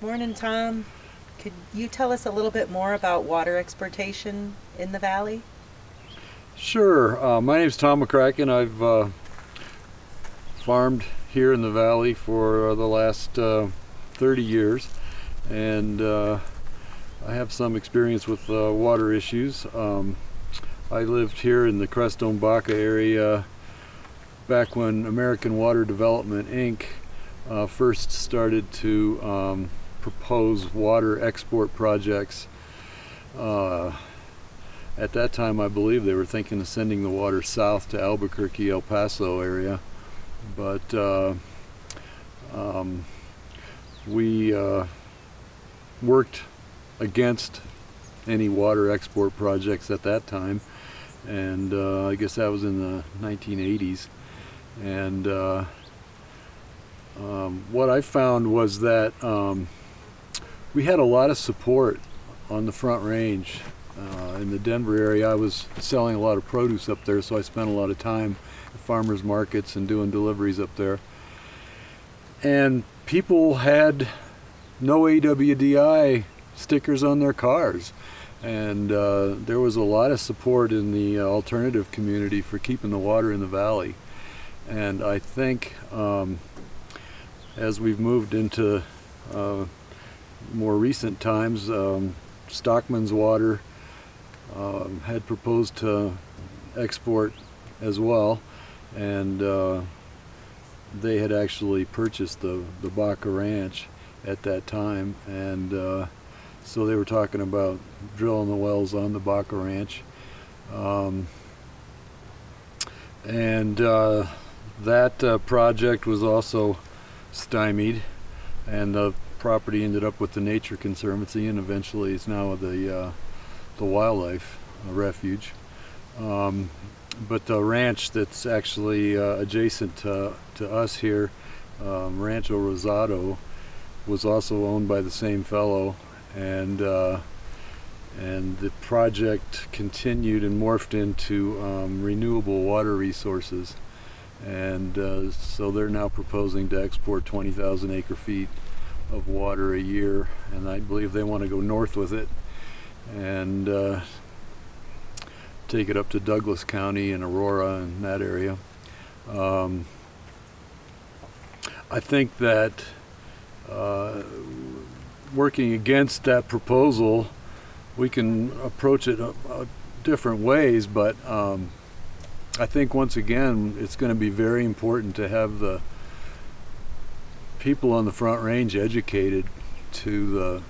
Morning, Tom. Could you tell us a little bit more about water exportation in the valley? Sure. My name's Tom McCracken. I've farmed here in the valley for the last 30 years, and I have some experience with water issues. I lived here in the Crestone Baca area back when American Water Development Inc. First started to propose water export projects. At that time, I believe they were thinking of sending the water south to Albuquerque, El Paso area, but we worked against any water export projects at that time, and I guess that was in the 1980s. And what I found was that we had a lot of support on the Front Range. In the Denver area, I was selling a lot of produce up there, so I spent a lot of time at farmers markets and doing deliveries up there. And people had no AWDI stickers on their cars. And there was a lot of support in the alternative community for keeping the water in the valley. And I think as we've moved into more recent times, Stockman's water had proposed to export as well, and they had actually purchased the Baca Ranch at that time, and so they were talking about drilling the wells on the Baca Ranch, and that project was also stymied, and the property ended up with the Nature Conservancy, and eventually it's now the wildlife refuge. But the ranch that's actually adjacent to us here, Rancho Rosado, was also owned by the same fellow, and the project continued and morphed into Renewable Water Resources, and so they're now proposing to export 20,000 acre feet of water a year, and I believe they want to go north with it and take it up to Douglas County and Aurora and that area. I think that working against that proposal, we can approach it different ways, but I think once again it's going to be very important to have the people on the Front Range educated to the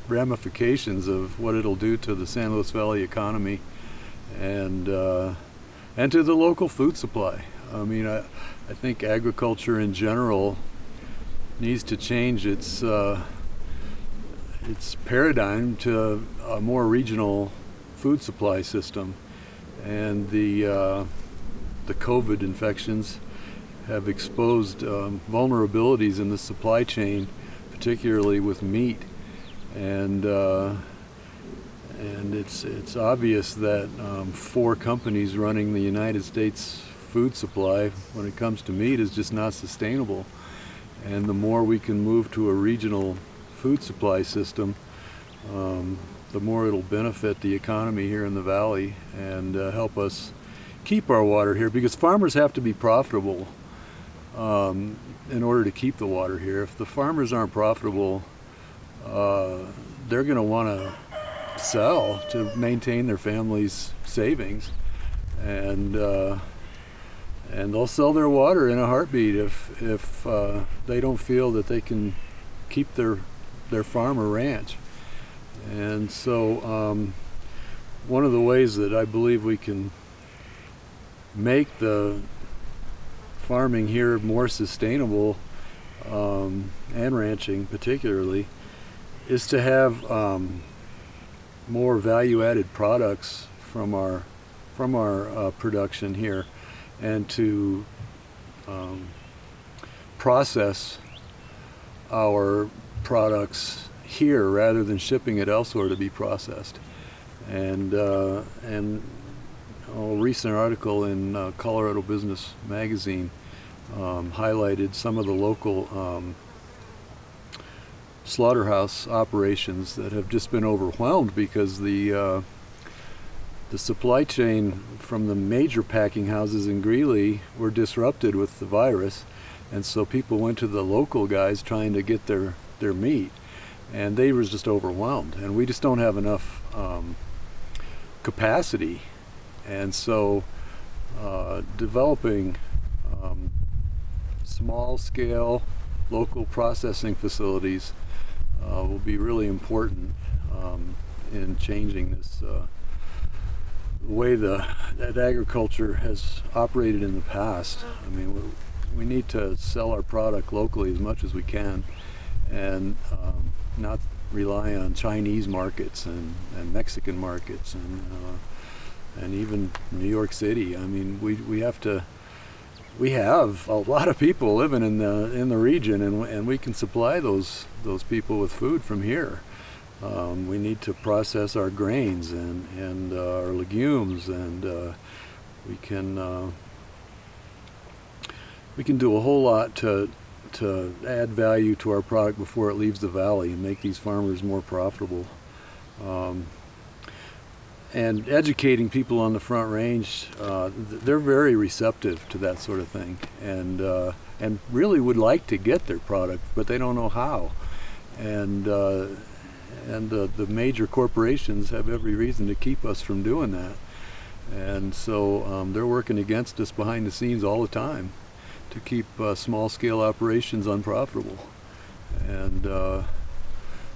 ramifications of what it'll do to the San Luis Valley economy and to the local food supply. I mean, I think agriculture in general needs to change its paradigm to a more regional food supply system, and the COVID infections have exposed vulnerabilities in the supply chain, particularly with meat, and it's obvious that 4 companies running the United States food supply when it comes to meat is just not sustainable. And the more we can move to a regional food supply system, the more it'll benefit the economy here in the valley and help us keep our water here, because farmers have to be profitable in order to keep the water here. If the farmers aren't profitable, they're going to want to sell to maintain their family's savings, and they'll sell their water in a heartbeat if they don't feel that they can keep their farm or ranch. And so one of the ways that I believe we can make the farming here more sustainable, and ranching particularly, is to have more value-added products from our production here, and to process our products here rather than shipping it elsewhere to be processed. And a recent article in Colorado Business Magazine highlighted some of the local slaughterhouse operations that have just been overwhelmed because the supply chain from the major packing houses in Greeley were disrupted with the virus, and so people went to the local guys trying to get their meat, and they were just overwhelmed, and we just don't have enough capacity, and so developing small scale local processing facilities will be really important in changing this the way that agriculture has operated in the past. I mean, we need to sell our product locally as much as we can, and not rely on Chinese markets and Mexican markets and even New York City. I mean, we have a lot of people living in the region, and we can supply those people with food from here. We need to process our grains and our legumes, and we can do a whole lot to add value to our product before it leaves the valley and make these farmers more profitable. And educating people on the Front Range, they're very receptive to that sort of thing, and really would like to get their product, but they don't know how. And the major corporations have every reason to keep us from doing that. And so they're working against us behind the scenes all the time to keep small-scale operations unprofitable. And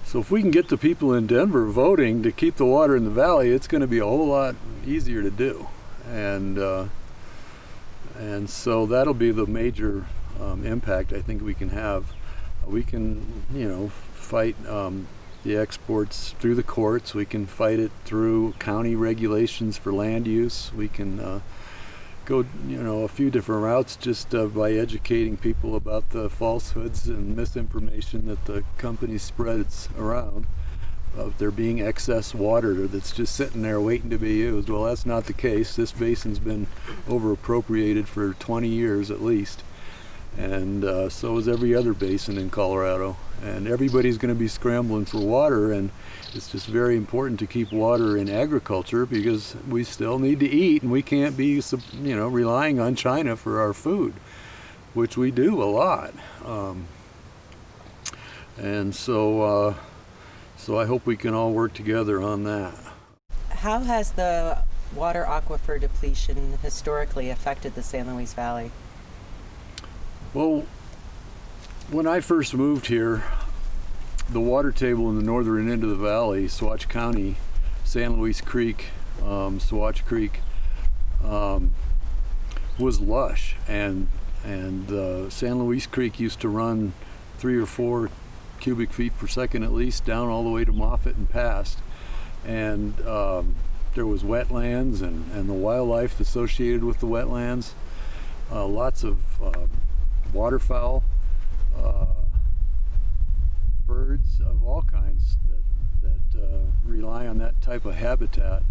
so if we can get the people in Denver voting to keep the water in the valley, it's going to be a whole lot easier to do. And so that'll be the major impact I think we can have. We can, fight the exports through the courts. We can fight it through county regulations for land use. We can go, a few different routes just by educating people about the falsehoods and misinformation that the company spreads around of there being excess water that's just sitting there waiting to be used. Well, that's not the case. This basin's been over appropriated for 20 years at least, and so is every other basin in Colorado, and everybody's going to be scrambling for water, and it's just very important to keep water in agriculture because we still need to eat, and we can't be relying on China for our food, which we do a lot. And so I hope we can all work together on that. How has the water aquifer depletion historically affected the San Luis Valley? Well, when I first moved here, the water table in the northern end of the valley, Saguache County, San Luis Creek, Saguache Creek, was lush, and San Luis Creek used to run 3 or 4 cubic feet per second at least down all the way to Moffett and past, and there was wetlands and the wildlife associated with the wetlands, lots of waterfowl, birds of all kinds that rely on that type of habitat,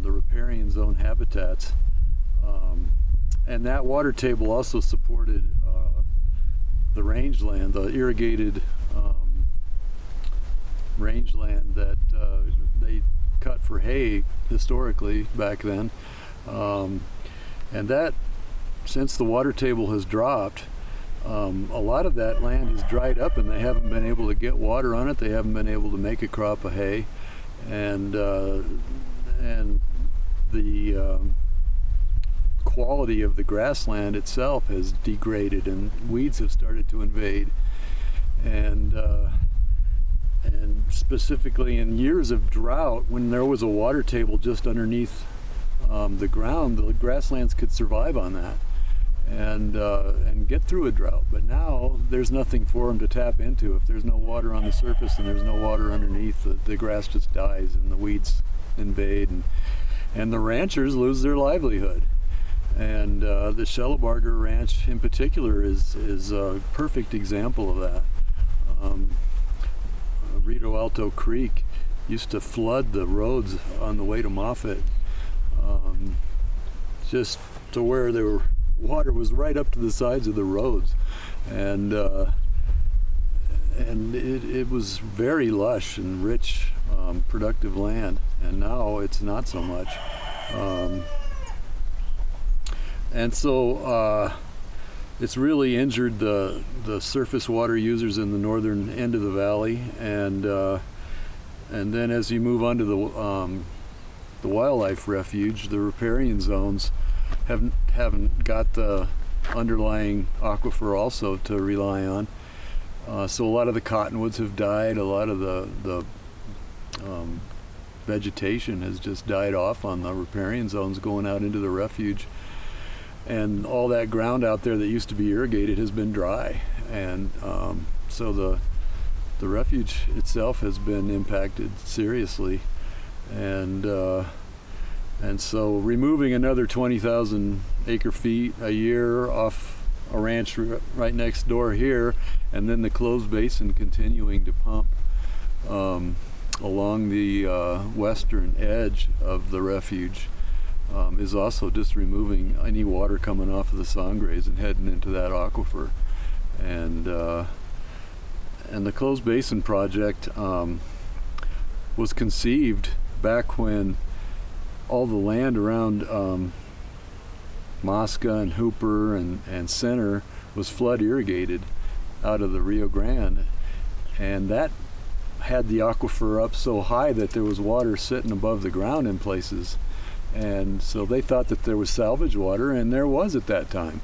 the riparian zone habitats, and that water table also supported the rangeland, the irrigated rangeland that they cut for hay historically back then, and that, since the water table has dropped, a lot of that land is dried up, and they haven't been able to get water on it. They haven't been able to make a crop of hay, and the quality of the grassland itself has degraded, and weeds have started to invade. And specifically in years of drought, when there was a water table just underneath the ground, the grasslands could survive on that and get through a drought. But now there's nothing for them to tap into. If there's no water on the surface and there's no water underneath, the grass just dies and the weeds invade, and the ranchers lose their livelihood. And the Shellabarger Ranch in particular is a perfect example of that. Rito Alto Creek used to flood the roads on the way to Moffett, just to where water was right up to the sides of the roads, and and it was very lush and rich, productive land, and now it's not so much. And so it's really injured the surface water users in the northern end of the valley, and then as you move onto the wildlife refuge, the riparian zones haven't got the underlying aquifer also to rely on. So a lot of the cottonwoods have died. A lot of the vegetation has just died off on the riparian zones going out into the refuge. And all that ground out there that used to be irrigated has been dry. And so the refuge itself has been impacted seriously. And so removing another 20,000 acre feet a year off a ranch right next door here, and then the closed basin continuing to pump along the western edge of the refuge is also just removing any water coming off of the Sangres and heading into that aquifer. And the Closed Basin Project was conceived back when all the land around Mosca and Hooper and Center was flood irrigated out of the Rio Grande, and that had the aquifer up so high that there was water sitting above the ground in places. And so they thought that there was salvage water, and there was at that time.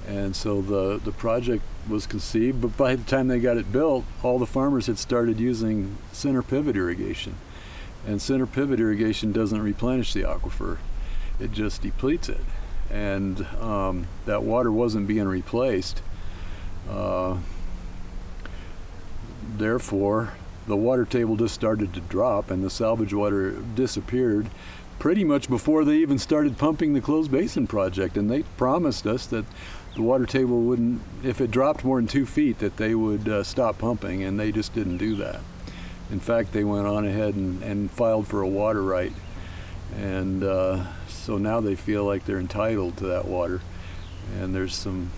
And so the project was conceived, but by the time they got it built, all the farmers had started using center pivot irrigation. And center pivot irrigation doesn't replenish the aquifer, it just depletes it. And that water wasn't being replaced. Therefore, the water table just started to drop, and the salvage water disappeared pretty much before they even started pumping the Closed Basin Project. And they promised us that the water table wouldn't, if it dropped more than 2 feet, that they would stop pumping, and they just didn't do that. In fact, they went on ahead and filed for a water right. And so now they feel like they're entitled to that water. And there's some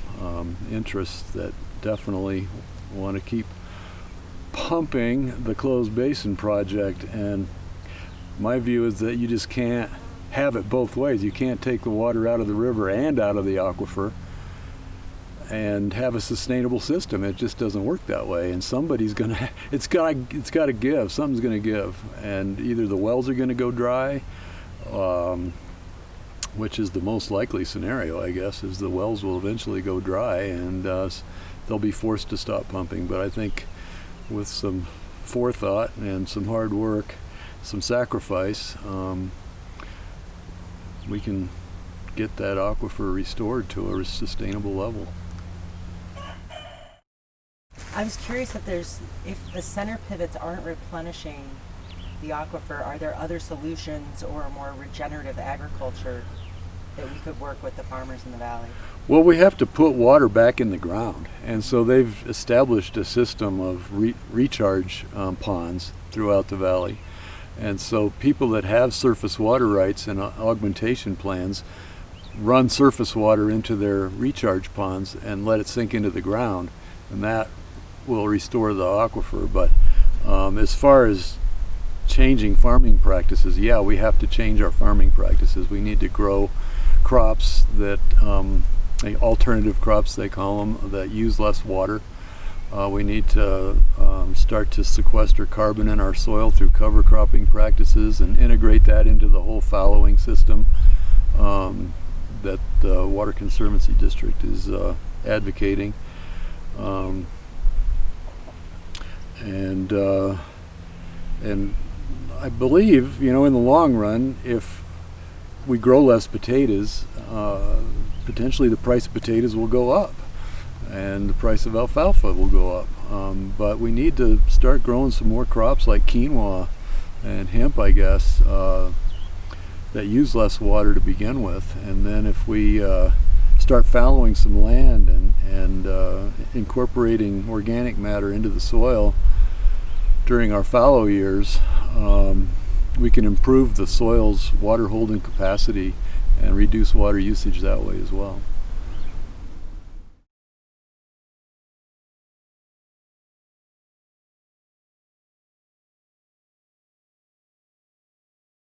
interests that definitely want to keep pumping the Closed Basin Project. And my view is that you just can't have it both ways. You can't take the water out of the river and out of the aquifer and have a sustainable system. It just doesn't work that way. And somebody's gonna, it's got to give. Something's gonna give. And either the wells are gonna go dry, which is the most likely scenario, I guess, is the wells will eventually go dry, and they'll be forced to stop pumping. But I think with some forethought and some hard work, some sacrifice, we can get that aquifer restored to a sustainable level. I was curious if the center pivots aren't replenishing the aquifer, are there other solutions or more regenerative agriculture that we could work with the farmers in the valley? Well, we have to put water back in the ground, and so they've established a system of recharge ponds throughout the valley. And so people that have surface water rights and augmentation plans run surface water into their recharge ponds and let it sink into the ground, and that will restore the aquifer. But as far as changing farming practices, yeah, we have to change our farming practices. We need to grow crops that, alternative crops they call them, that use less water. We need to start to sequester carbon in our soil through cover cropping practices and integrate that into the whole fallowing system that the Water Conservancy District is advocating. And I believe, in the long run, if we grow less potatoes, potentially the price of potatoes will go up, and the price of alfalfa will go up. But we need to start growing some more crops like quinoa and hemp, I guess, that use less water to begin with. And then if we start fallowing some land and incorporating organic matter into the soil during our fallow years, we can improve the soil's water holding capacity and reduce water usage that way as well.